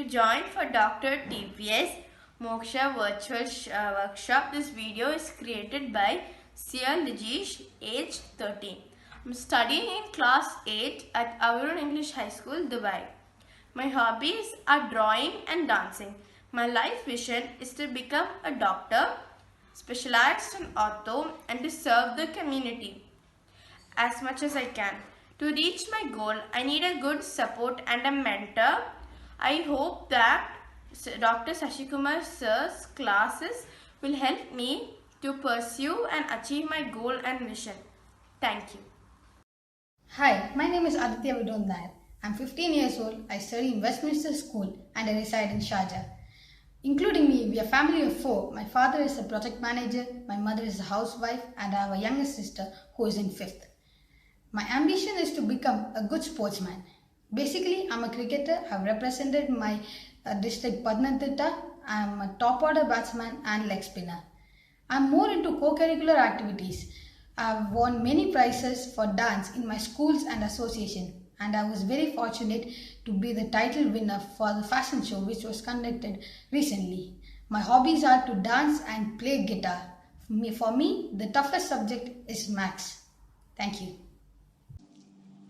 to join for DrTPS Moksha virtual workshop. This video is created by Sir Lijesh, age 13. I'm studying in class 8 at Avarun English High School, Dubai. My hobbies are drawing and dancing. My life vision is to become a doctor, specialized in ortho, and to serve the community as much as I can. To reach my goal, I need a good support and a mentor. I hope that Dr. Sashikumar sir's classes will help me to pursue and achieve my goal and mission. Thank you. Hi, my name is Aditya Vidon Nair. I'm 15 years old. I study in Westminster School and I reside in Sharjah. Including me, we are a family of 4. My father is a project manager, my mother is a housewife, and I have a younger sister who is in 5th. My ambition is to become a good sportsman. Basically, I'm a cricketer. I've represented my district Pathanamthitta. I'm a top order batsman and leg spinner. I'm more into co-curricular activities. I've won many prizes for dance in my schools and association, and I was very fortunate to be the title winner for the fashion show which was conducted recently. My hobbies are to dance and play guitar. For me, the toughest subject is maths. Thank you.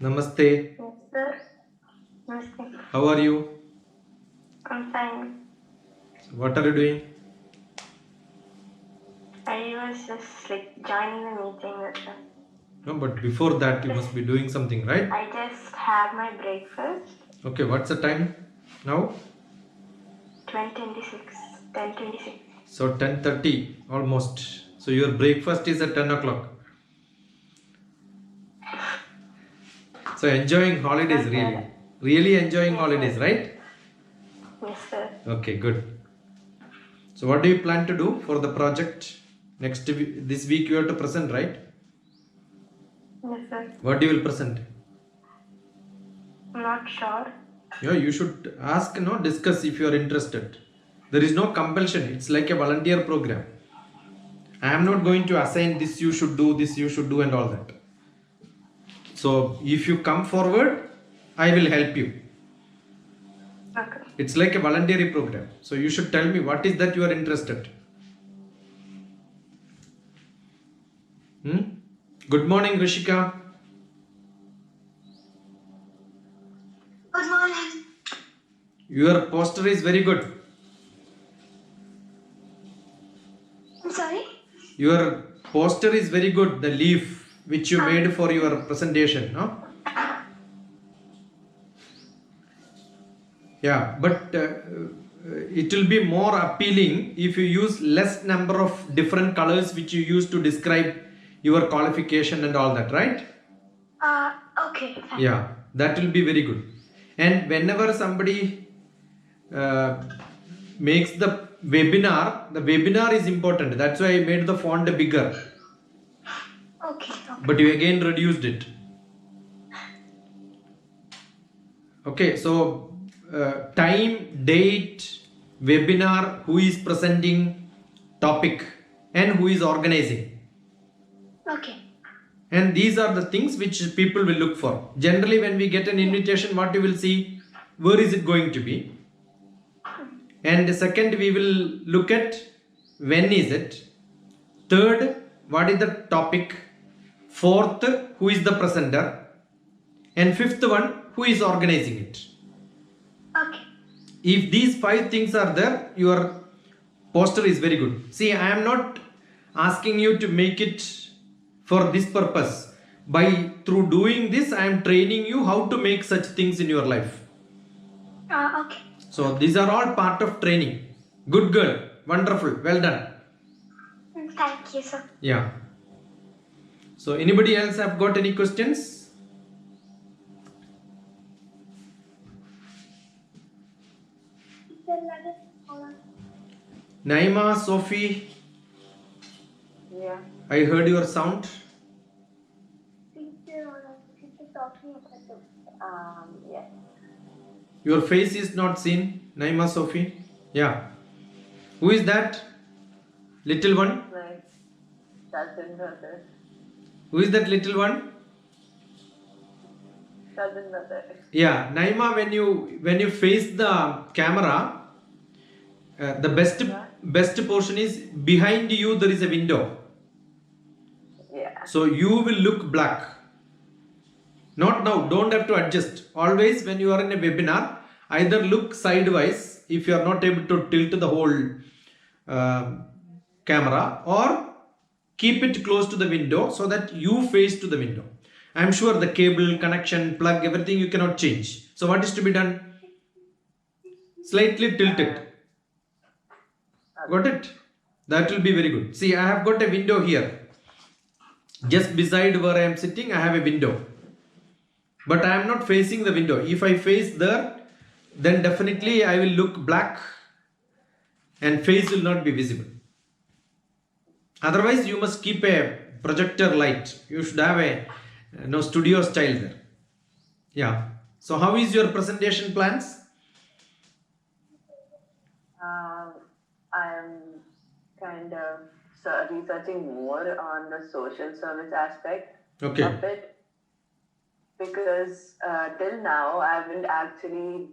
Namaste. Yes, sir. Namaste. How are you? I'm fine. What are you doing? I was just joining the meeting with them. No, but before that you must be doing something, right? I just had my breakfast. Okay, what's the time now? 10:26. 10:26. So 10:30 almost. So your breakfast is at 10 o'clock. So enjoying holidays, really. Really enjoying holidays, right? Yes, sir. Okay, good. So what do you plan to do for the project? This week you have to present, right? Yes, sir. What you will present? I'm not sure. Yeah, you should ask, discuss if you are interested. There is no compulsion. It's like a volunteer program. I am not going to assign this you should do, this you should do and all that. So if you come forward, I will help you. Okay. It's like a voluntary program. So you should tell me what is that you are interested. Good morning, Rishika. Good morning. Your poster is very good. I'm sorry? Your poster is very good. The leaf which you made for your presentation, no? Yeah, but it will be more appealing if you use less number of different colors which you use to describe your qualification and all that, right? Okay, fine. Yeah, that will be very good. And whenever somebody makes the webinar is important. That's why I made the font bigger. Okay. But you again reduced it. Okay, so time, date, webinar, who is presenting, topic, and who is organizing. Okay. And these are the things which people will look for. Generally, when we get an invitation, what you will see, where is it going to be? And second, we will look at when is it. Third, what is the topic? Fourth, who is the presenter? And fifth one, who is organizing it? Okay. If these 5 things are there, your poster is very good. See, I am not asking you to make it for this purpose. Through doing this, I am training you how to make such things in your life. Okay. So these are all part of training. Good girl. Wonderful. Well done. Thank you, sir. Yeah. So anybody else have got any questions? Naima, Sophie, Yeah. I heard your sound. Yes. Your face is not seen. Naima, Sophie. Yeah. Who is that? Little one? My cousin brother. Who is that little one? doesn't matter. Yeah, Naima, when you face the camera, the best portion is behind you. There is a window, Yeah. so you will look black. Not now. Don't have to adjust. Always when you are in a webinar, either look sideways if you are not able to tilt the whole camera, or keep it close to the window so that you face to the window. I am sure the cable, connection, plug, everything you cannot change. So what is to be done? Slightly tilt it. Got it? That will be very good. See, I have got a window here. Just beside where I am sitting, I have a window. But I am not facing the window. If I face there, then definitely I will look black and face will not be visible. Otherwise, you must keep a projector light. You should have a studio style there. Yeah. So how is your presentation plans? I'm kind of researching more on the social service aspect Okay. of it, because till now I haven't actually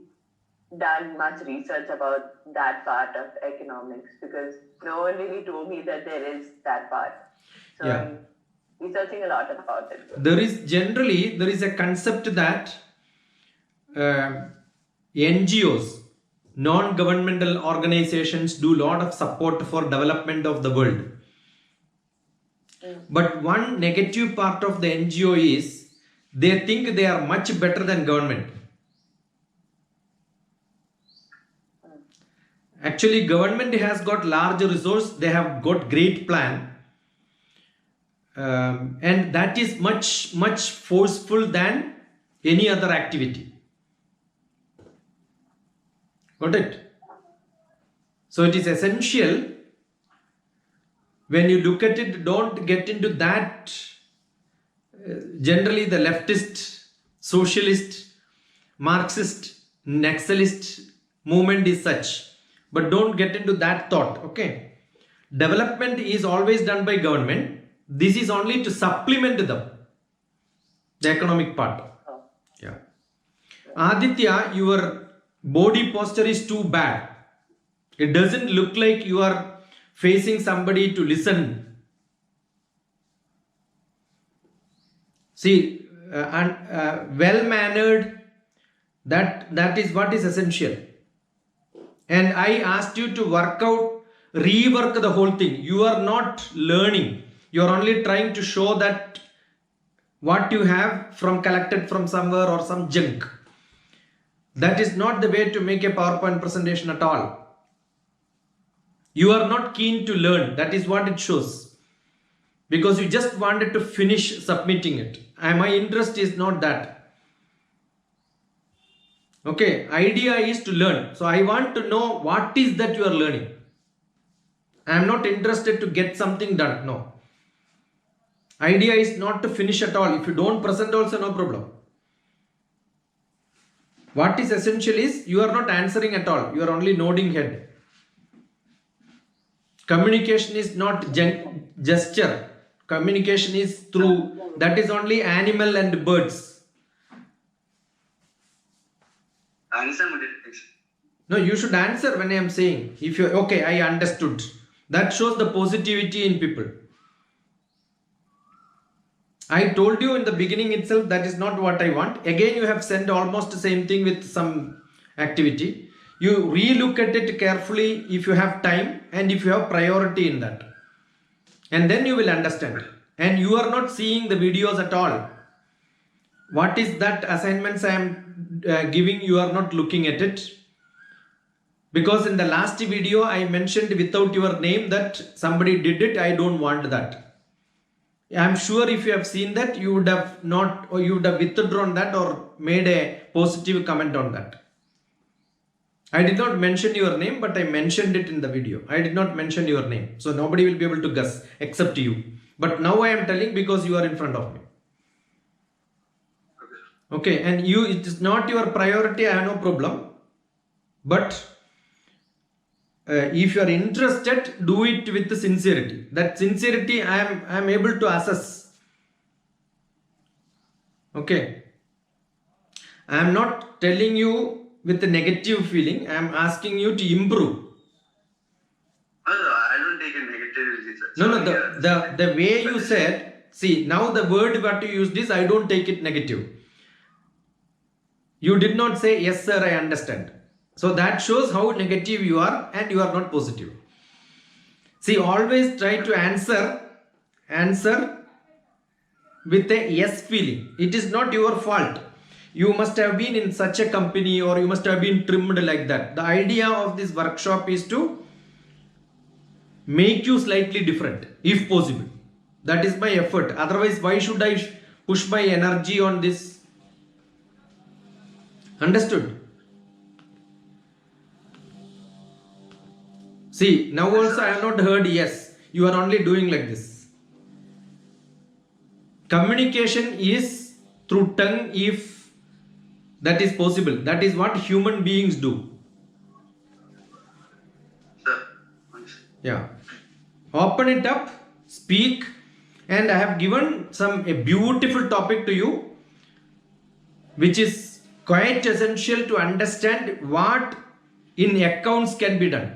done much research about that part of economics, because no one really told me that there is that part. So Yeah. I'm researching a lot about it. There is a concept that NGOs, non-governmental organizations, do a lot of support for development of the world. But one negative part of the NGO is they think they are much better than government. Actually, government has got larger resource, they have got great plan, and that is much forceful than any other activity. Got it? So it is essential, when you look at it, don't get into that. Generally the leftist, socialist, Marxist, Naxalist movement is such, but don't get into that thought. Okay, development is always done by government. This is only to supplement them, the economic part. Yeah. Aditya, your body posture is too bad. It doesn't look like you are facing somebody to listen. See, well mannered, that is what is essential. And I asked you to work out, rework the whole thing. You are not learning. You are only trying to show that what you have collected from somewhere or some junk. That is not the way to make a PowerPoint presentation at all. You are not keen to learn. That is what it shows. Because you just wanted to finish submitting it. And my interest is not that. Okay, idea is to learn. So I want to know what is that you are learning. I am not interested to get something done. No. Idea is not to finish at all. If you don't present also, no problem. What is essential is you are not answering at all. You are only nodding head. Communication is not gesture. Communication is through, that is only animal and birds. Answer. No, you should answer when I am saying. If you, okay, I understood. That shows the positivity in people. I told you in the beginning itself that is not what I want. Again, you have sent almost the same thing with some activity. You re-look at it carefully if you have time and if you have priority in that. And then you will understand. And you are not seeing the videos at all. What is that assignments I am giving? You are not looking at it. Because in the last video I mentioned without your name that somebody did it. I don't want that. I am sure if you have seen that, you would have not, or you would have withdrawn that or made a positive comment on that. I did not mention your name, but I mentioned it in the video. I did not mention your name. So nobody will be able to guess except you. But now I am telling because you are in front of me. Okay, and you, it is not your priority, I have no problem. But if you are interested, do it with sincerity. That sincerity I am able to assess. Okay. I am not telling you with a negative feeling. I am asking you to improve. No, I don't take it negatively, sir. No, the way you said, see, now the word what you used is, I don't take it negative. You did not say, yes sir, I understand. So that shows how negative you are and you are not positive. See, always try to answer with a yes feeling. It is not your fault. You must have been in such a company or you must have been trimmed like that. The idea of this workshop is to make you slightly different if possible. That is my effort. Otherwise, why should I push my energy on this? Understood? See, now also I have not heard yes. You are only doing like this. Communication is through tongue if that is possible. That is what human beings do. Sir. Yeah. Open it up, speak, and I have given a beautiful topic to you, which is quite essential to understand what in accounts can be done.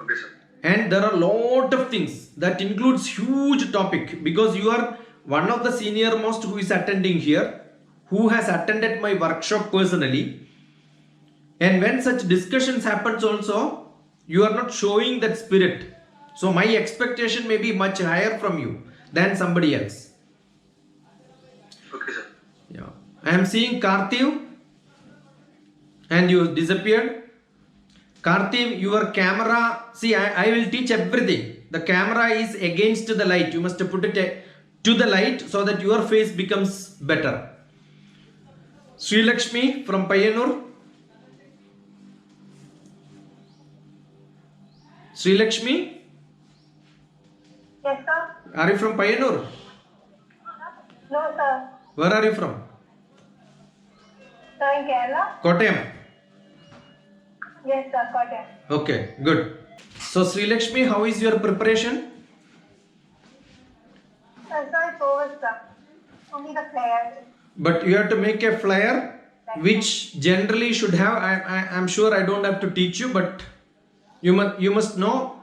Okay, sir. And there are a lot of things that includes huge topic, because you are one of the senior most who is attending here, who has attended my workshop personally. And when such discussions happens also, you are not showing that spirit. So my expectation may be much higher from you than somebody else. Okay, sir. Yeah. I am seeing Karthi and you disappeared. Karthi, your camera, see, I will teach everything. The camera is against the light. You must put it to the light so that your face becomes better. Sri Lakshmi from Payanur. Sri Lakshmi, Yes, sir. are you from Payanur? No, sir. Where are you from? Sir, in Kerala? Kottayam. Yes, sir. Got it. Okay, good. So Sri Lakshmi, how is your preparation? Sir, it's over, sir. Only the players. But you have to make a flyer which generally should have, I'm sure I don't have to teach you, but you must know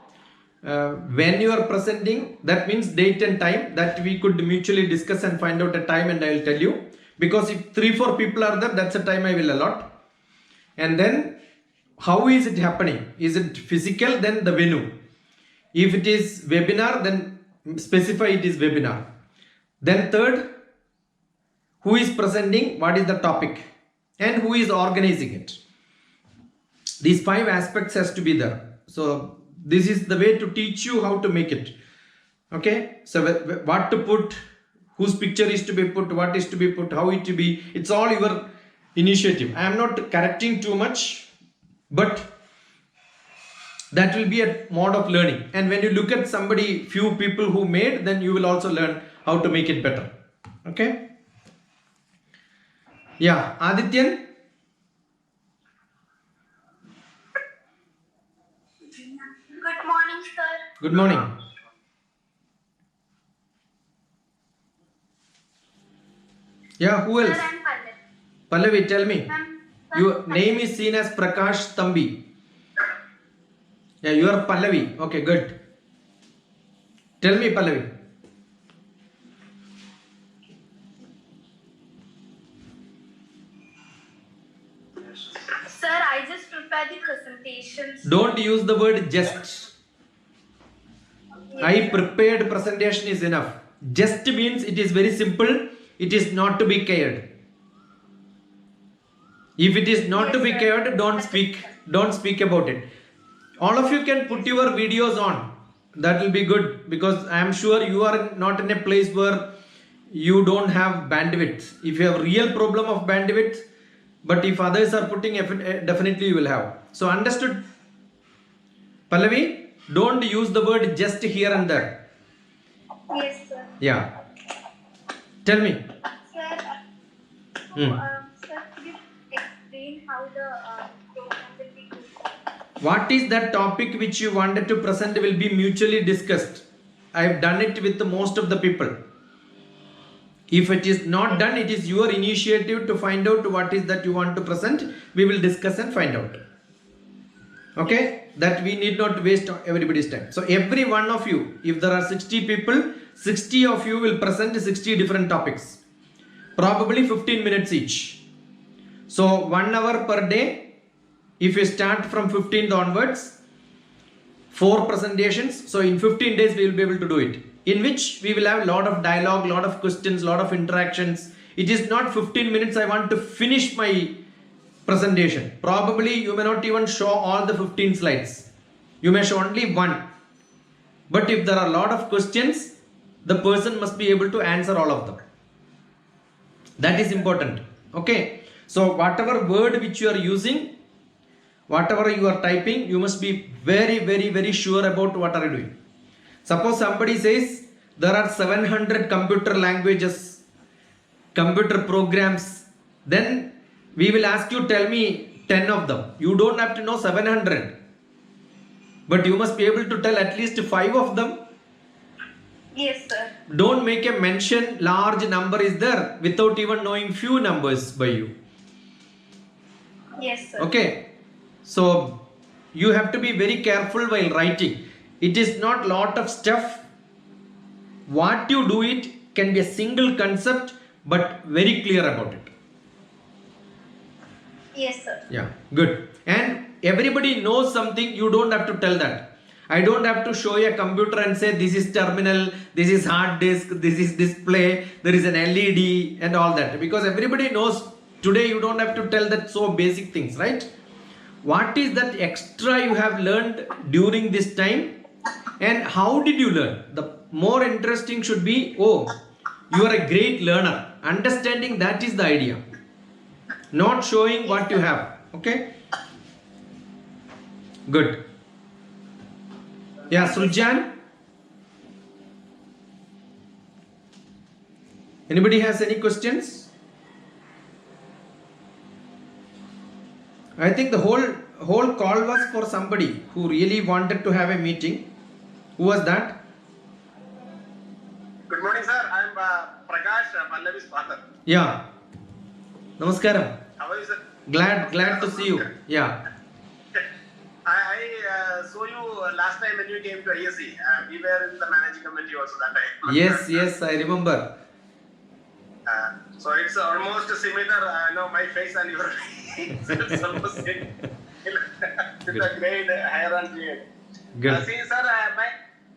when you are presenting, that means date and time, that we could mutually discuss and find out a time, and I will tell you, because if 3-4 people are there, that's the time I will allot. And then how is it happening? Is it physical? Then the venue. If it is webinar, then specify it is webinar. Then third, who is presenting, what is the topic, and who is organizing it. These 5 aspects has to be there. So this is the way to teach you how to make it. Okay, so what to put, whose picture is to be put, what is to be put, how it to be, it's all your initiative. I am not correcting too much, but that will be a mode of learning. And when you look at somebody, few people who made, then you will also learn how to make it better. Okay. Yeah, Adityan. Good morning, sir. Good morning. Yeah, who else? Sir, I'm Pallavi. Pallavi, tell me. Ma'am, Your name is seen as Prakash Tambi. Yeah, you are Pallavi. Okay, good. Tell me, Pallavi. Sir, I just prepared the presentations. Don't use the word just. I prepared presentation is enough. Just means it is very simple. It is not to be cared. If it is not to be cared, don't speak. Don't speak about it. All of you can put your videos on. That will be good, because I am sure you are not in a place where you don't have bandwidth. If you have real problem of bandwidth, but if others are putting, definitely you will have. So understood? Pallavi, don't use the word just here and there. Yes, sir. Yeah. Tell me. Sir, sir, could you explain how the program will be going? What is that topic which you wanted to present will be mutually discussed. I have done it with most of the people. If it is not done, it is your initiative to find out what is that you want to present. We will discuss and find out. Okay, that we need not waste everybody's time. So every one of you, if there are 60 people, 60 of you will present 60 different topics, probably 15 minutes each. So 1 hour per day. If you start from 15th onwards, 4 presentations. So in 15 days we will be able to do it, in which we will have a lot of dialogue, lot of questions, lot of interactions. It is not 15 minutes I want to finish my presentation. Probably you may not even show all the 15 slides. You may show only one. But if there are a lot of questions, the person must be able to answer all of them. That is important. Okay. So whatever word which you are using, whatever you are typing, you must be very, very, very sure about what are you doing. Suppose somebody says there are 700 computer languages, computer programs, then we will ask you, tell me 10 of them. You don't have to know 700, but you must be able to tell at least 5 of them. Yes, sir. Don't make a mention large number is there without even knowing few numbers by you. Yes, sir. Okay. So you have to be very careful while writing. It is not lot of stuff. What you do it can be a single concept, but very clear about it. Yes, sir. Yeah, good. And everybody knows something. You don't have to tell that. I don't have to show you a computer and say this is terminal, this is hard disk, this is display, there is an LED and all that. Because everybody knows today. You don't have to tell that so basic things, right? What is that extra you have learned during this time, and how did you learn? The more interesting should be, oh, you are a great learner. Understanding that is the idea, not showing what you have. Okay, good. Yeah, Srujan, anybody has any questions? I think the whole call was for somebody who really wanted to have a meeting. Who was that? Good morning, sir. I'm Prakash, Pallavi's father. Yeah. Namaskaram. How are you, sir? Glad to see you. Yeah. I saw you last time when you came to ISC. We were in the managing committee also that time. Yes, I remember. So it's almost similar. My face and your face. It's almost same. With a great hair and beard. Good. See, sir, my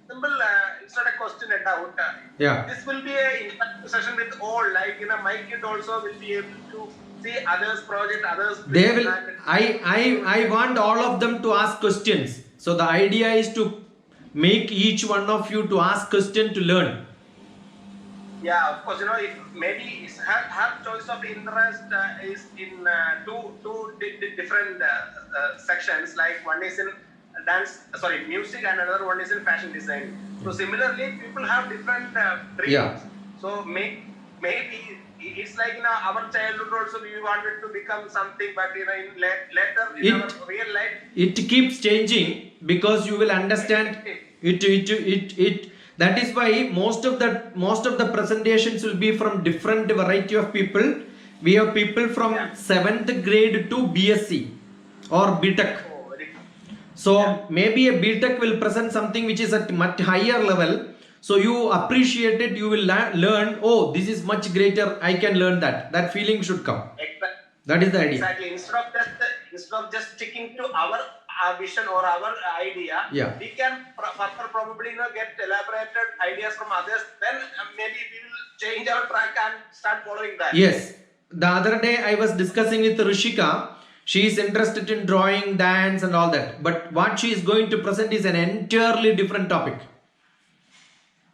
simple, it's not a question, a doubt. Yeah. This will be an interactive session with all. Like, my kid also will be able to see others' project, others. They will. I want all of them to ask questions. So the idea is to make each one of you to ask question to learn. Yeah, of course. If maybe it's her choice of interest is in two different sections. Like one is in music, and another one is in fashion design. So similarly, people have different dreams. Yeah. So maybe it's like our childhood also we wanted to become something, but in later in our real life it keeps changing, because you will understand it. That is why most of the presentations will be from different variety of people. We have people from 7th grade to BSc or BTech. So maybe a BTech will present something which is at much higher level. So you appreciate it, you will learn, oh, this is much greater, I can learn that. That feeling should come. That is the idea. Exactly. Instead of just sticking to our vision or our idea, we can further probably get elaborated ideas from others. Then maybe we will change our track and start following that. Yes. The other day I was discussing with Rishika. She is interested in drawing, dance and all that. But what she is going to present is an entirely different topic.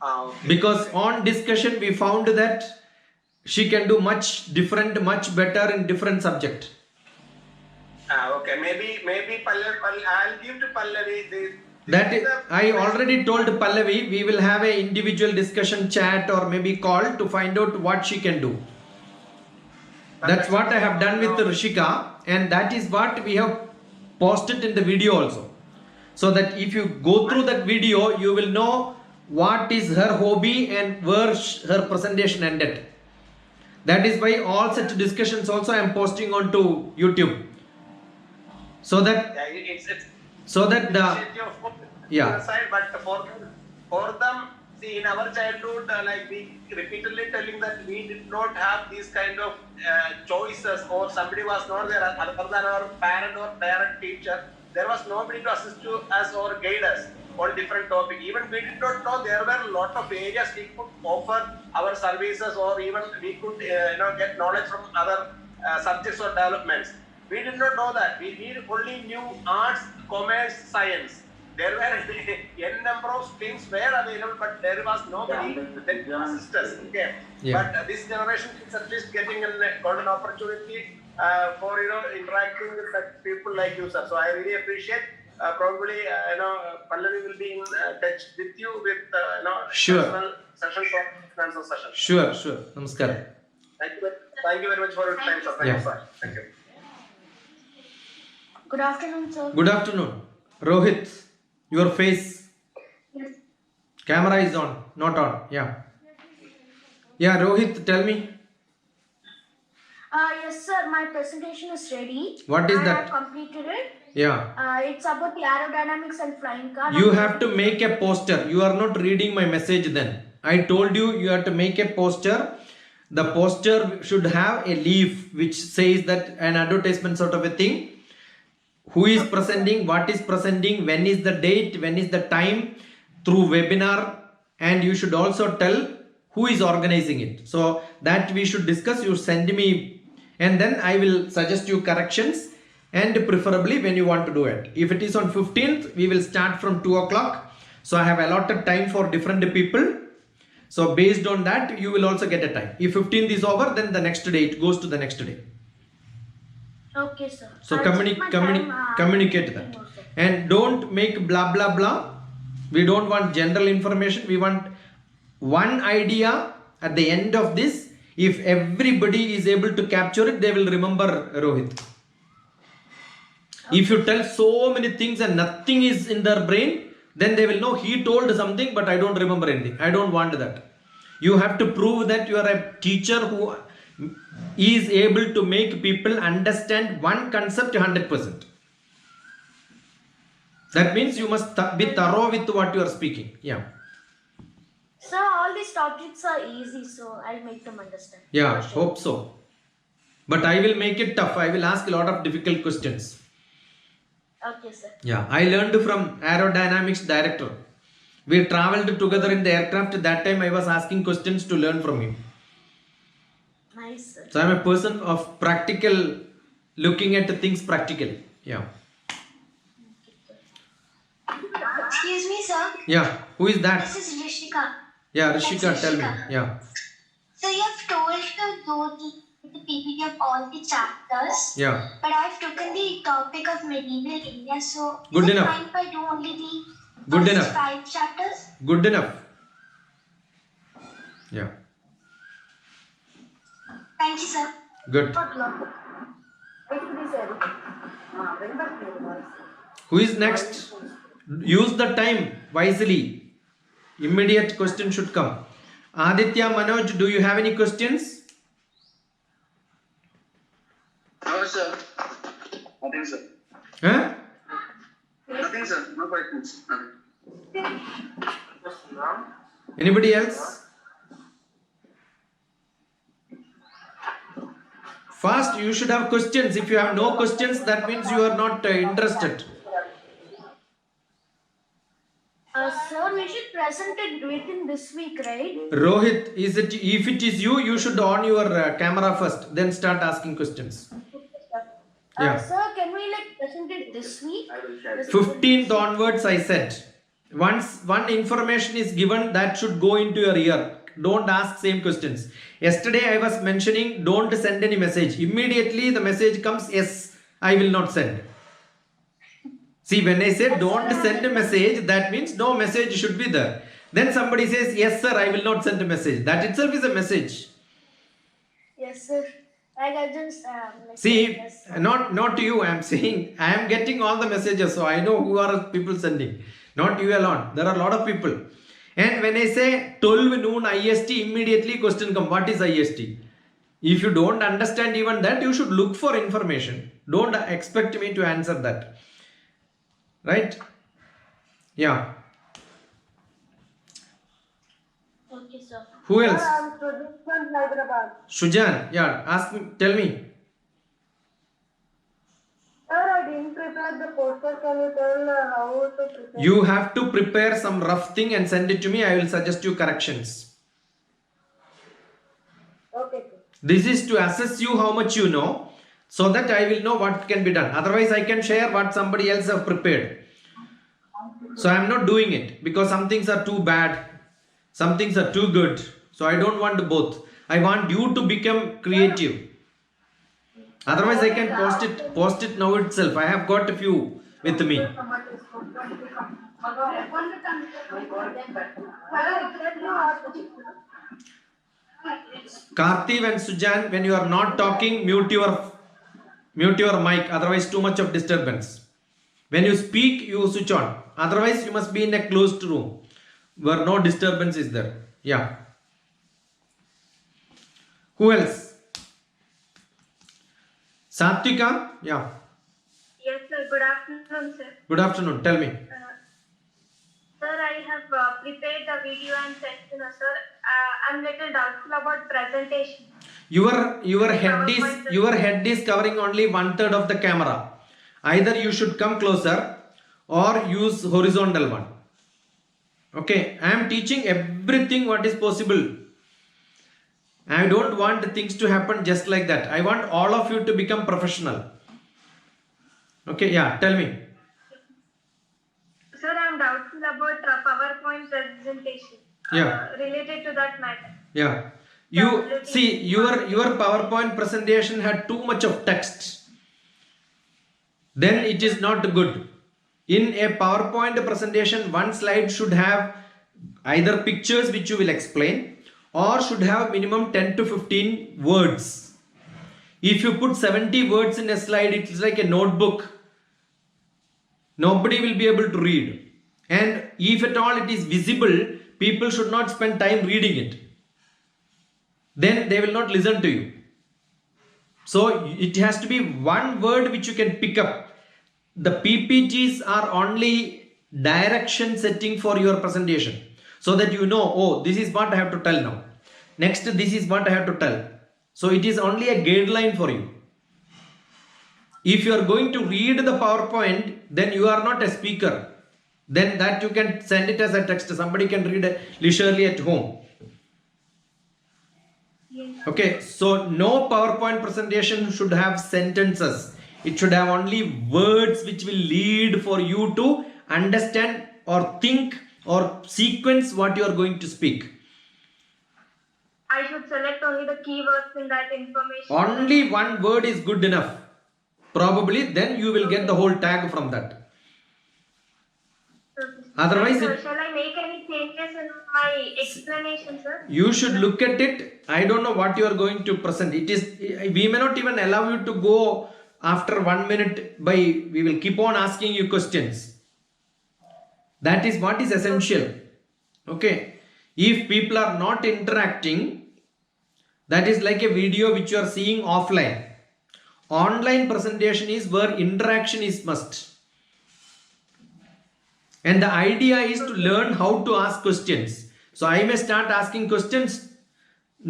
Okay. Because on discussion we found that she can do much different, much better in different subject. Okay, maybe I'll give to Pallavi I already told Pallavi we will have a individual discussion chat or maybe call to find out what she can do. That's what I have done with Rishika, and that is what we have posted in the video also. So that if you go through that video, you will know what is her hobby and where her presentation ended. That is why all such discussions also I am posting onto YouTube. So that Yeah, it's the initiative of course, Yeah. other side, but for them, see, in our childhood, like we repeatedly telling that we did not have these kind of choices, or somebody was not there other than our parent or parent teacher. There was nobody to assist to us or guide us on different topic. Even we did not know there were a lot of areas we could offer our services, or even we could get knowledge from other subjects or developments. We did not know that. We only knew arts, commerce, science. There were n number of streams were available, but there was nobody that could assist us. Okay. Yeah. But this generation is at least getting a golden opportunity for interacting with such people like you, sir. So I really appreciate. Probably Pallavi will be in touch with you with Sure. sessions or financial sessions. Sure. Namaskaram. Thank you very much for your time, sir. Thank Yeah. you, sir. Thank you. Good afternoon, sir. Good afternoon. Rohit, your face. Yes. Camera is on, not on. Yeah. Yeah, Rohit, tell me. Yes, sir. My presentation is ready. What is I that? have completed it. Yeah. It's about the aerodynamics and flying car. You have to make a poster. You are not reading my message then. I told you have to make a poster. The poster should have a leaf which says that an advertisement sort of a thing. Who is presenting, what is presenting, when is the date, when is the time, through webinar, and you should also tell who is organizing it. So that we should discuss. You send me, and then I will suggest you corrections, and preferably when you want to do it. If it is on 15th, we will start from 2 o'clock. So I have allotted time for different people. So based on that, you will also get a time. If 15th is over, then the next day, it goes to the next day. Okay, sir. So I'll check my time, communicate that. also. And don't make blah blah blah. We don't want general information. We want one idea at the end of this. If everybody is able to capture it, they will remember Rohit. If you tell so many things and nothing is in their brain, then they will know he told something, but I don't remember anything. I don't want that. You have to prove that you are a teacher who is able to make people understand one concept 100%. That means you must be thorough with what you are speaking. Yeah. Sir, all these topics are easy, so I'll make them understand. Yeah, For sure. hope so. But I will make it tough. I will ask a lot of difficult questions. Okay, sir. Yeah, I learned from aerodynamics director. We traveled together in the aircraft. That time I was asking questions to learn from him. Nice, sir. So I am a person of practical, looking at things practically. Yeah. Excuse me, sir. Yeah. Who is that? This is Rishika. Yeah, Rishika, tell me. Yeah. So you have told to do the PPT of all the chapters. Yeah. But I've taken the topic of medieval India, so Good is it enough. fine if I do only the Good first enough. 5 chapters? Good enough. Yeah. Thank you, sir. Good. Who is next? Use the time wisely. Immediate question should come. Aditya, Manoj, do you have any questions? No, sir. Nothing, sir. Huh? Nothing, sir. No questions. Nothing. Anybody else? First, you should have questions. If you have no questions, that means you are not interested. Sir, we should present it within this week, right? Rohit, if it is you, you should on your camera first, then start asking questions. Yeah. Sir, can we present it this week? 15th onwards, I said. Once one information is given, that should go into your ear. Don't ask same questions. Yesterday I was mentioning, don't send any message. Immediately the message comes, yes, I will not send. See, when I say don't send a message, that means no message should be there. Then somebody says, yes sir, I will not send a message. That itself is a message. Yes, sir. I just See, yes. not to you, I am saying, I am getting all the messages, so I know who are people sending. Not you alone. There are a lot of people. And when I say 12 noon IST, immediately question come, what is IST? If you don't understand even that, you should look for information. Don't expect me to answer that. Right? Yeah. Okay, sir. Who else? I'm Sujan from Hyderabad. Shujan. Yeah. Ask me. Tell me. Sir, I didn't prepare the poster. Can you tell how to prepare? You have to prepare some rough thing and send it to me. I will suggest you corrections. Okay, sir. This is to assess you how much you know, so that I will know what can be done. Otherwise, I can share what somebody else have prepared. So I am not doing it because some things are too bad, some things are too good. So I don't want both. I want you to become creative. Otherwise, I can post it now itself. I have got a few with me. Karthi and Sujan, when you are not talking, mute your mic. Otherwise, too much of disturbance. When you speak, you switch on. Otherwise, you must be in a closed room where no disturbance is there. Yeah. Who else? Satvika? Yeah. Yes, sir. Good afternoon, sir. Good afternoon. Tell me. Sir, I have prepared the video and sent to you, sir. I'm little doubtful about presentation. Your head is covering only 1/3 of the camera. Either you should come closer or use horizontal one. Okay, I am teaching everything what is possible. I don't want things to happen just like that. I want all of you to become professional. Okay, yeah, tell me. Sir, I'm doubtful about PowerPoint presentation. Yeah. Related to that matter. Yeah. You see, your PowerPoint presentation had too much of text. Then it is not good. In a PowerPoint presentation, one slide should have either pictures which you will explain, or should have minimum 10 to 15 words. If you put 70 words in a slide, it is like a notebook. Nobody will be able to read. And if at all it is visible, people should not spend time reading it. Then they will not listen to you. So it has to be one word which you can pick up. The PPTs are only direction setting for your presentation, so that you know, oh, this is what I have to tell now. Next, this is what I have to tell. So it is only a guideline for you. If you are going to read the PowerPoint, then you are not a speaker. Then that you can send it as a text. Somebody can read it leisurely at home. Okay, so no PowerPoint presentation should have sentences. It should have only words which will lead for you to understand or think or sequence what you are going to speak. I should select only the keywords in that information. Only one word is good enough. Probably then you will get the whole tag from that. Otherwise, Shall I make any changes in my explanation, sir? You should look at it. I don't know what you are going to present. We may not even allow you to go after 1 minute we will keep on asking you questions. That is what is essential. Okay. If people are not interacting, that is like a video which you are seeing offline. Online presentation is where interaction is must. And the idea is to learn how to ask questions. So I may start asking questions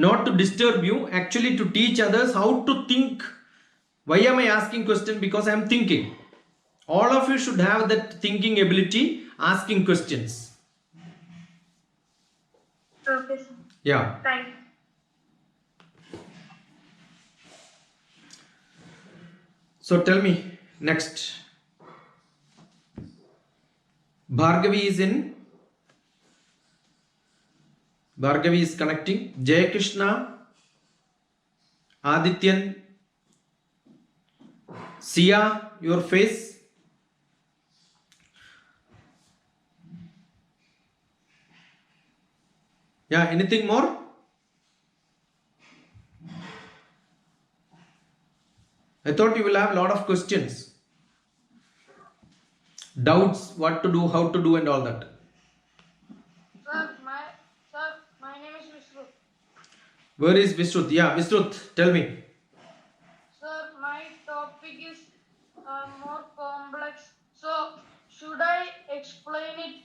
not to disturb you, actually to teach others how to think. Why am I asking questions? Because I am thinking. All of you should have that thinking ability, asking questions. Okay, sir. Yeah. Thank you. So tell me next. Bhargavi is connecting. Jay Krishna, Adityan, Sia, your face. Yeah, anything more? I thought you will have a lot of questions. Doubts, what to do, how to do and all that. Sir, my name is Vishnu. Where is Visruth? Yeah, Visruth, tell me. Sir, my topic is more complex. So, should I explain it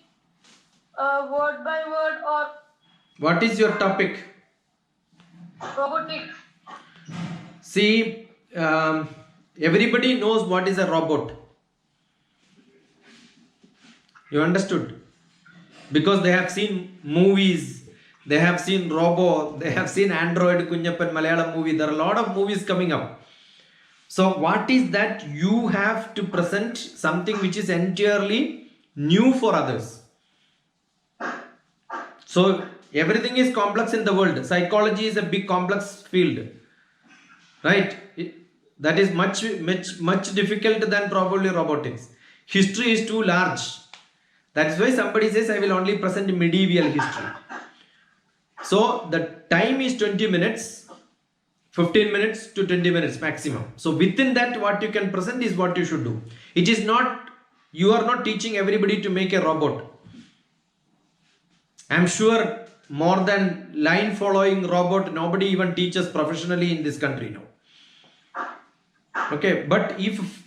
word by word or What is your topic? robotic? See, everybody knows what is a robot. You understood? Because they have seen movies, they have seen Robo, they have seen Android Kunjappan Malayalam movie. There are a lot of movies coming up. So, what is that you have to present something which is entirely new for others? So, everything is complex in the world. Psychology is a big complex field, right? That is much difficult than probably robotics. History is too large. That is why somebody says I will only present medieval history. So the time is 20 minutes, 15 minutes to 20 minutes maximum. So within that, what you can present is what you should do. It is not, you are not teaching everybody to make a robot. I am sure more than line following robot, nobody even teaches professionally in this country now. Okay, but if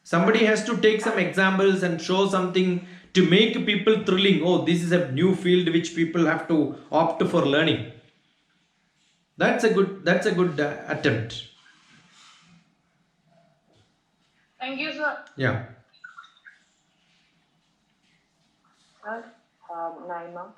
somebody has to take some examples and show something to make people thrilling, oh, this is a new field which people have to opt for learning. That's a good attempt. Thank you, sir. Yeah. Sir, Naima.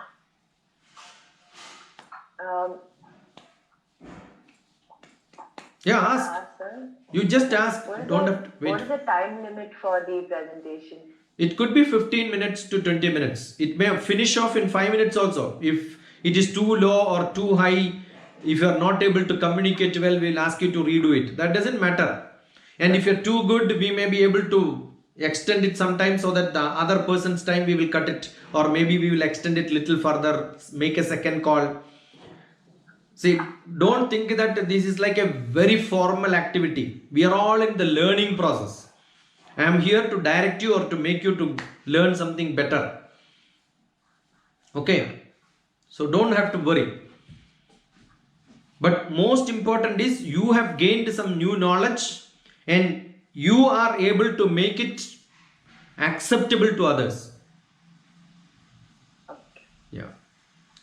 Yeah, ask. Sir, You just ask. Don't have to wait. What is the time limit for the presentation? It could be 15 minutes to 20 minutes. It may finish off in 5 minutes also. If it is too low or too high, if you are not able to communicate well, we'll ask you to redo it. That doesn't matter. And if you're too good, we may be able to extend it sometime so that the other person's time we will cut it, or maybe we will extend it little further, make a second call. See, don't think that this is like a very formal activity. We are all in the learning process. I am here to direct you or to make you to learn something better. Okay. So don't have to worry. But most important is you have gained some new knowledge and you are able to make it acceptable to others. Yeah.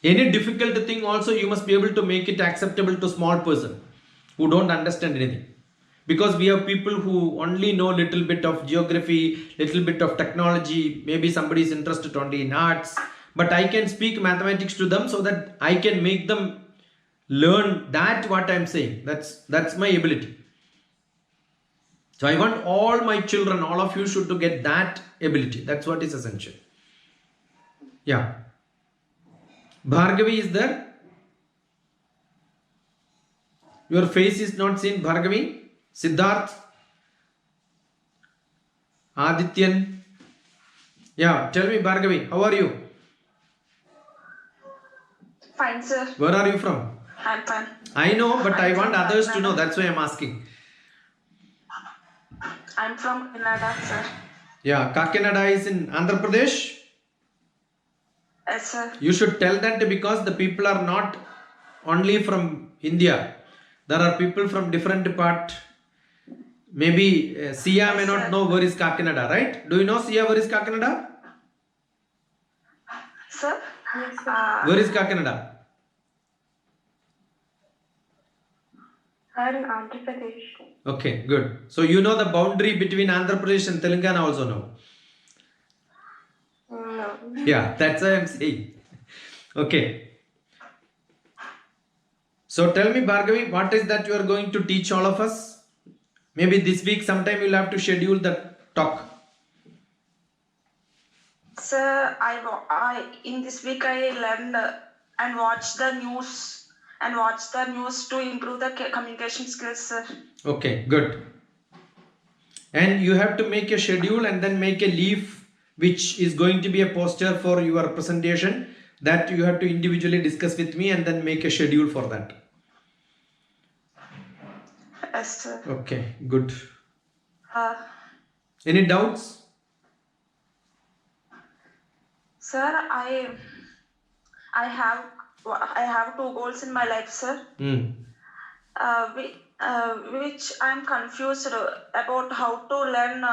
Any difficult thing also you must be able to make it acceptable to small person who don't understand anything. Because we have people who only know little bit of geography, little bit of technology, maybe somebody is interested only in arts, but I can speak mathematics to them so that I can make them learn that what I am saying. That's my ability. So I want all my children, all of you should to get that ability. That's what is essential. Yeah. Bhargavi is there? Your face is not seen, Bhargavi. Siddharth, Adityan. Yeah, tell me, Bhargavi, how are you? Fine, sir. Where are you from? I'm fine. I know, but I want from others to Kakinada. know. That's why I'm asking. I'm from Canada, sir. Yeah, Kakinada is in Andhra Pradesh. Yes, sir. You should tell that because the people are not only from India. There are people from different part. Maybe Sia may not know where is Kakinada, right? Do you know Sia where is Kakinada? Sir? Where is Kakinada? I'm in Andhra Pradesh. Okay, good. So you know the boundary between Andhra Pradesh and Telangana also now. No. Yeah, that's what I'm saying. Okay. So tell me, Bhargavi, what is that you are going to teach all of us? Maybe this week sometime you'll have to schedule the talk. Sir, I in this week I learned and watched the news to improve the communication skills, sir. Okay, good. And you have to make a schedule and then make a leaf which is going to be a poster for your presentation that you have to individually discuss with me and then make a schedule for that. Yes, sir. Okay, good. Uh, Any doubts? Sir, I have I have two goals in my life, sir. Which I'm confused about how to learn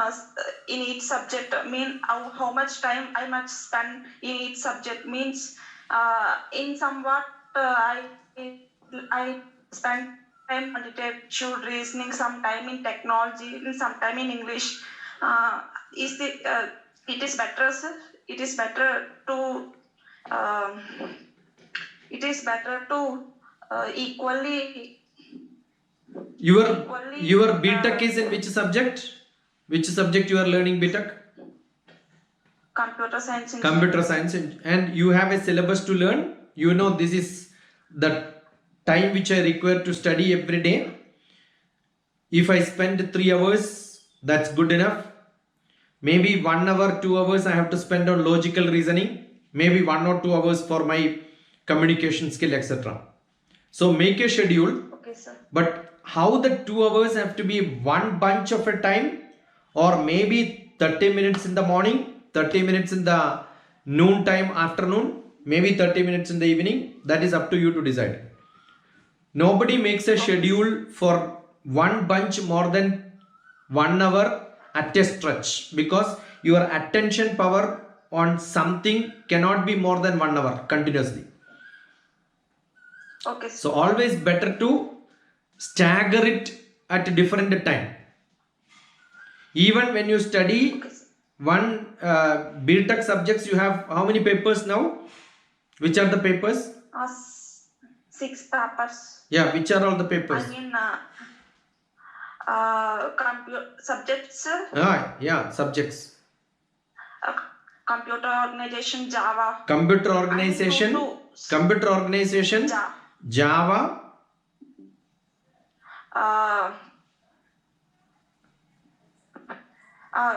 in each subject. How much time I must spend in each subject. Means in somewhat I spend time on quantitative reasoning, some time in technology, and some time in English. It is better, sir? It is better to equally. Your BTech is in which subject? Which subject you are learning BTech? Computer science. Computer science, and you have a syllabus to learn. You know this is the time which I require to study every day. If I spend 3 hours, that's good enough. Maybe 1 hour, 2 hours I have to spend on logical reasoning. Maybe 1 or 2 hours for my communication skill, etc. So make a schedule. Okay, sir. But how the 2 hours have to be one bunch of a time, or maybe 30 minutes in the morning, 30 minutes in the noon time, afternoon, maybe 30 minutes in the evening, that is up to you to decide. Nobody makes a schedule for one bunch more than 1 hour at a stretch, because your attention power on something cannot be more than 1 hour continuously. Okay. So always better to stagger it at a different time. Even when you study one BTech subjects, you have how many papers now? Which are the papers? 6 papers. Yeah, which are all the papers? Subjects. Yeah, subjects. Computer organization, Java. Computer organization. Java.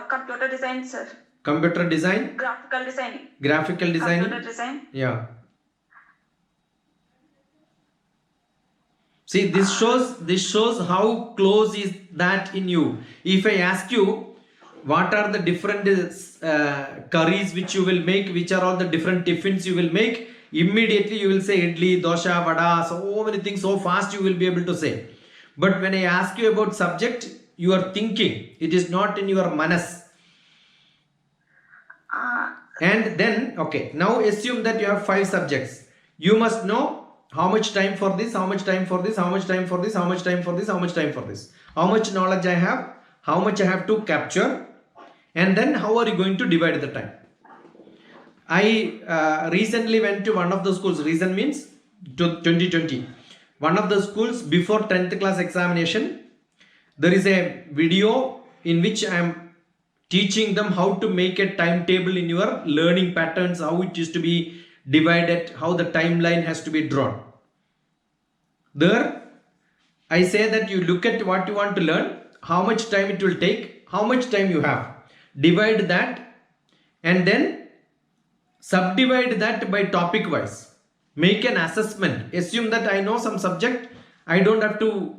Computer design, sir. Computer design. Graphical design. Computer design. Yeah. See, this shows how close is that in you. If I ask you, what are the different curries which you will make, which are all the different tiffins you will make, immediately you will say idli, dosha, vada, so many things, so fast you will be able to say. But when I ask you about subject, you are thinking, it is not in your manas. And then, okay, now assume that you have 5 subjects. You must know how much time for this, how much time for this, how much time for this, how much time for this, how much time for this. How much knowledge I have, how much I have to capture, and then how are you going to divide the time. I recently went to one of the schools. Reason means 2020. One of the schools, before 10th class examination, there is a video in which I am teaching them how to make a timetable in your learning patterns, how it is to be divided, how the timeline has to be drawn. There, I say that you look at what you want to learn, how much time it will take, how much time you have. Divide that and then subdivide that by topic wise. Make an assessment. Assume that I know some subject, I don't have to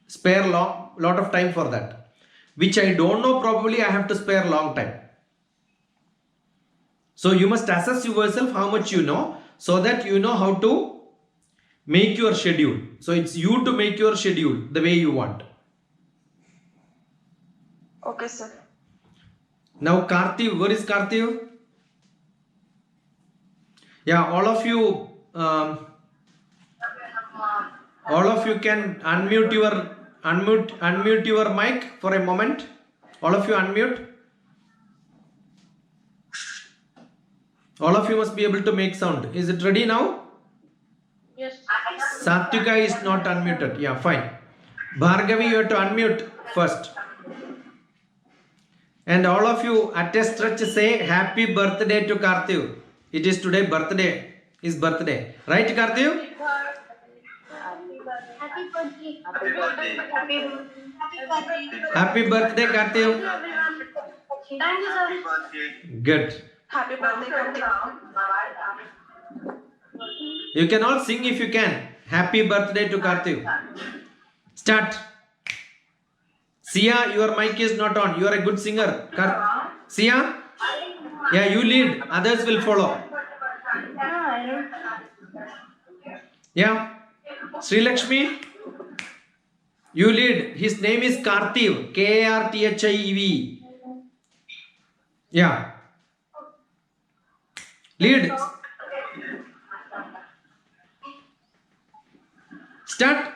spare lot of time for that. Which I don't know, probably I have to spare long time. So you must assess yourself how much you know, so that you know how to make your schedule. So it's you to make your schedule the way you want. Okay, sir. Now Karthi, where is Karthi? Yeah, all of you can unmute your mic for a moment. All of you unmute. All of you must be able to make sound. Is it ready now? Yes. Satvika is not unmuted. Yeah, fine. Bhargavi, you have to unmute first. And all of you at a stretch say happy birthday to Karthi. It is today birthday. His birthday. Right, Karthi? Happy birthday. Happy birthday. Happy birthday, Karthi. Thank you, sir. Happy birthday. Good. Happy birthday. You can all sing if you can. Happy birthday to Karthi. Start. Sia, your mic is not on. You are a good singer. Sia? Yeah, you lead. Others will follow. Yeah. Sri Lakshmi, you lead. His name is Karthiv. Karthiv. Yeah. Lead. Start.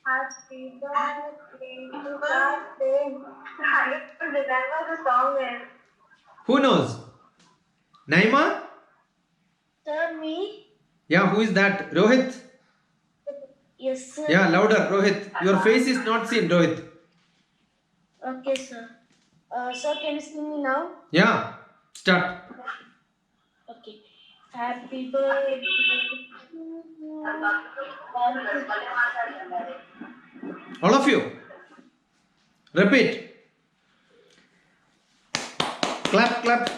Happy birthday to birthday. I don't remember the song name. Who knows? Naima? Sir, me? Yeah, who is that? Rohit? Yes, sir. Yeah, louder, Rohit. Your face is not seen, Rohit. Okay, sir. Sir, can you see me now? Yeah, start. Okay. Happy birthday. All of you. Repeat. Clap, clap.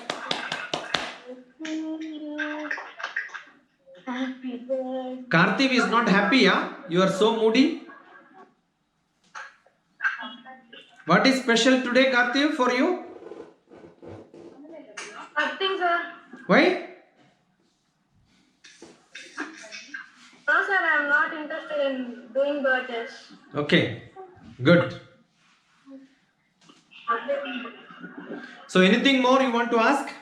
Happy birthday. Karthiv is not happy, yeah? You are so moody. What is special today, Karthiv, for you? Nothing, sir. Why? No, sir, I am not interested in doing birthdays. Okay, good. So anything more you want to ask?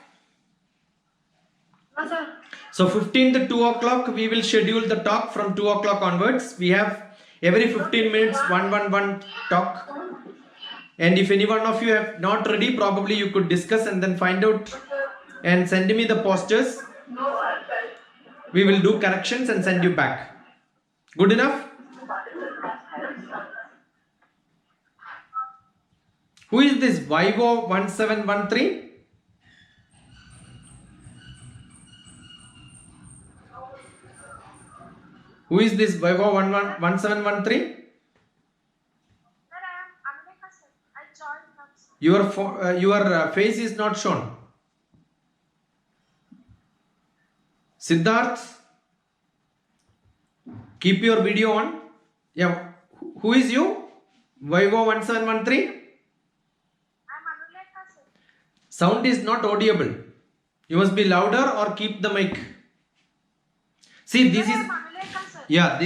No, sir. So 15 to 2 o'clock we will schedule the talk from 2 o'clock onwards. We have every 15 minutes one talk. And if any one of you have not ready, probably you could discuss and then find out and send me the posters. We will do corrections and send you back. Good enough? Who is this Vivo 1713? Who is this Vivo 1713? Your face is not shown. Siddharth, keep your video on. Yeah, who is you? Vivo 1713? Sound is not audible. You must be louder or keep the mic. See, this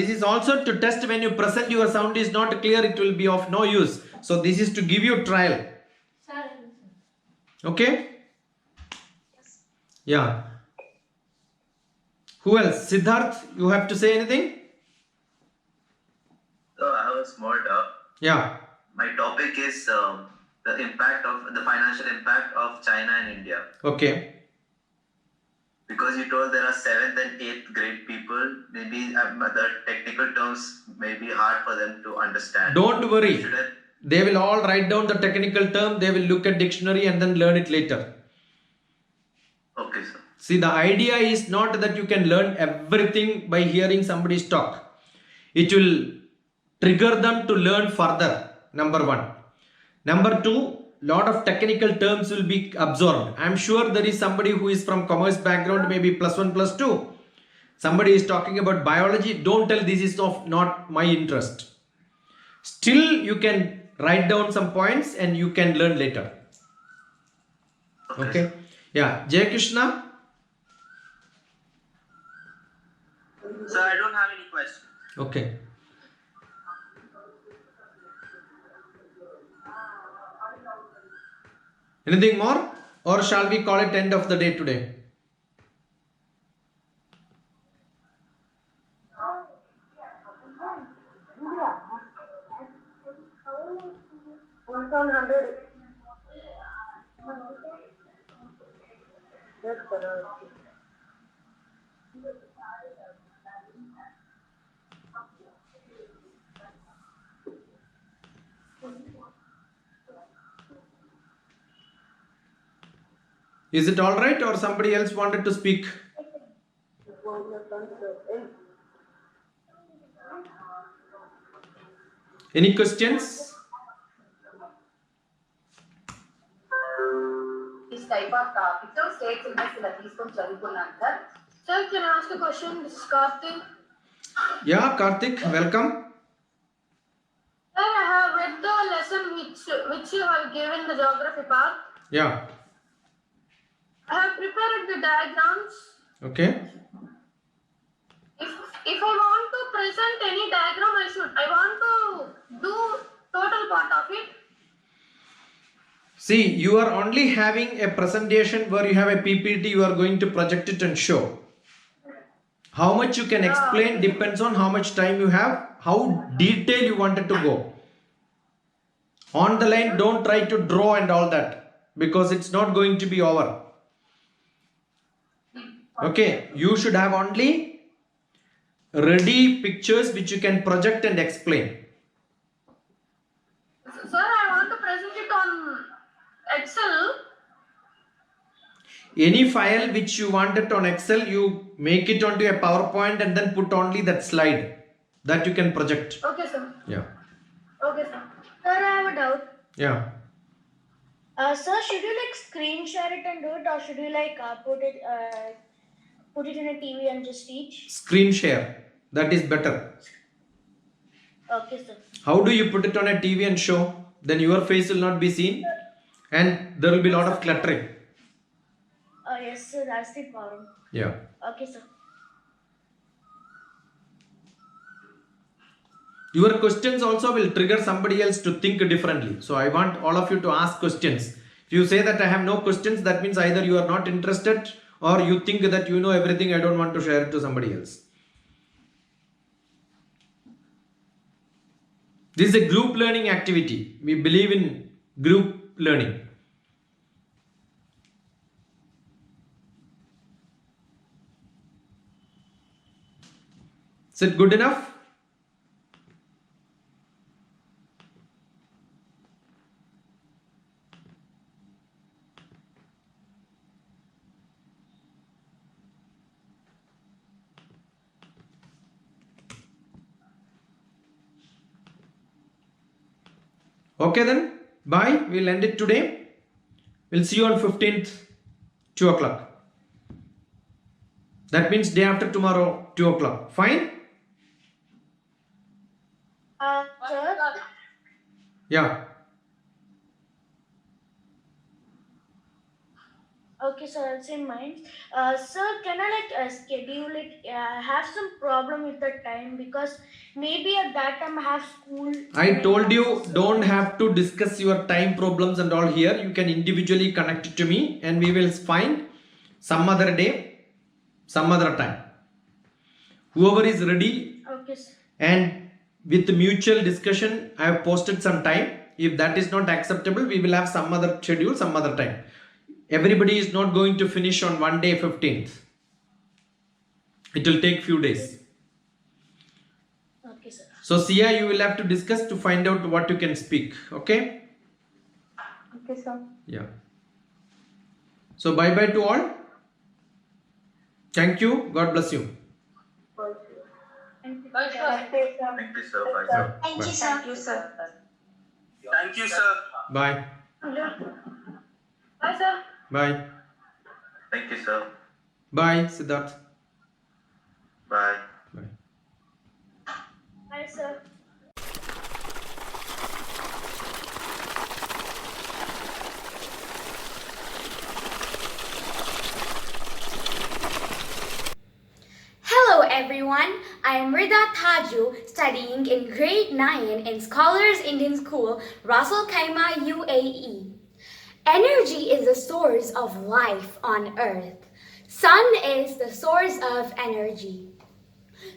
is also to test when you present your sound is not clear, it will be of no use. So this is to give you trial. Okay? Yeah. Who else? Siddharth, you have to say anything? So I have a small doubt. Yeah. My topic is the financial impact of China and India. Okay. Because you told there are 7th and 8th grade people, maybe the technical terms may be hard for them to understand. Don't worry. They will all write down the technical term, they will look at dictionary and then learn it later. Okay, sir. See, the idea is not that you can learn everything by hearing somebody's talk. It will trigger them to learn further, number one. Number two, lot of technical terms will be absorbed. I am sure there is somebody who is from commerce background, maybe +1, +2. Somebody is talking about biology. Don't tell this is of not my interest. Still, you can write down some points and you can learn later. Okay. Yeah. Jay Krishna. Sir, I don't have any questions. Okay. Anything more? Or shall we call it end of the day today? Is it all right or somebody else wanted to speak? Any questions? This type of topic. So state syllabus తీసుకొని చదువుకున్నాను sir. Sir, can I ask a question? This is Karthik. Yeah, Karthik, welcome. Sir, I have read the lesson which you have given the geography part. Yeah. I have prepared the diagrams. Okay. If if I want to present any diagram, I want to do total part of it. See, you are only having a presentation where you have a PPT, you are going to project it and show. How much you can explain depends on how much time you have, how detailed you wanted to go. On the line, don't try to draw and all that, because it's not going to be over. Okay, you should have only ready pictures which you can project and explain. Sir, I want to present it on Excel. Any file which you wanted on Excel, you make it onto a PowerPoint and then put only that slide that you can project. Okay, sir. Yeah. Okay, sir. Sir, I have a doubt. Yeah. Sir, should you like screen share it and do it, or should you like put it in a TV and just teach? Screen share. That is better. Okay, sir. How do you put it on a TV and show? Then your face will not be seen and there will be a lot of cluttering. Yes, sir. That's the problem. Yeah. Okay, sir. Your questions also will trigger somebody else to think differently. So I want all of you to ask questions. If you say that I have no questions, that means either you are not interested or you think that you know everything, I don't want to share it to somebody else. This is a group learning activity. We believe in group learning. Is it good enough? Okay then, bye. We'll end it today. We'll see you on 15th, 2 o'clock. That means day after tomorrow, 2 o'clock. Fine? Sir? Yeah. Okay, sir, I'll say mine. Sir, can I like schedule it? I have some problem with the time because maybe at that time I have school. I told you don't have to discuss your time problems and all here. You can individually connect it to me and we will find some other day, some other time. Whoever is ready. Okay, sir. And with mutual discussion, I have posted some time. If that is not acceptable, we will have some other schedule, some other time. Everybody is not going to finish on one day 15th. It will take few days. Okay, sir. So Sia, you will have to discuss to find out what you can speak. Okay? Okay, sir. Yeah. So bye bye to all. Thank you. God bless you. Thank you. Bye, sir. Thank you, sir. Bye, sir. Thank you, sir. Thank you, sir. Thank you, sir. Bye. Bye, sir. Bye. Thank you, sir. Bye, Siddharth. Bye. Bye. Bye, sir. Hello everyone, I am Rida Taju, studying in grade 9 in Scholars Indian School, Ras Al Khaimah, UAE. Energy is the source of life on earth. Sun is the source of energy.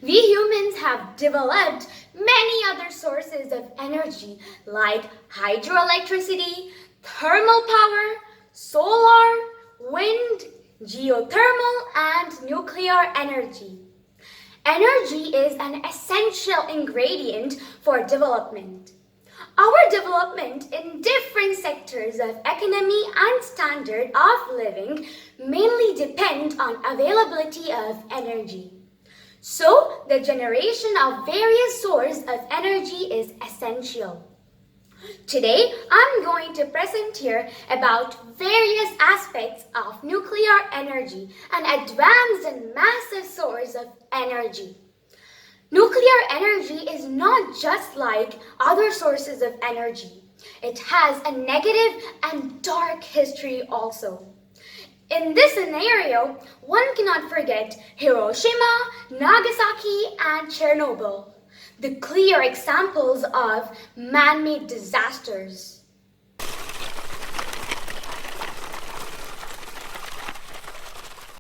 We humans have developed many other sources of energy like hydroelectricity, thermal power, solar, wind, geothermal, and nuclear energy. Energy is an essential ingredient for development. Our development in different sectors of economy and standard of living mainly depend on availability of energy. So, the generation of various sources of energy is essential. Today, I'm going to present here about various aspects of nuclear energy, an advanced and massive source of energy. Nuclear energy is not just like other sources of energy. It has a negative and dark history also. In this scenario, one cannot forget Hiroshima, Nagasaki, and Chernobyl, the clear examples of man-made disasters.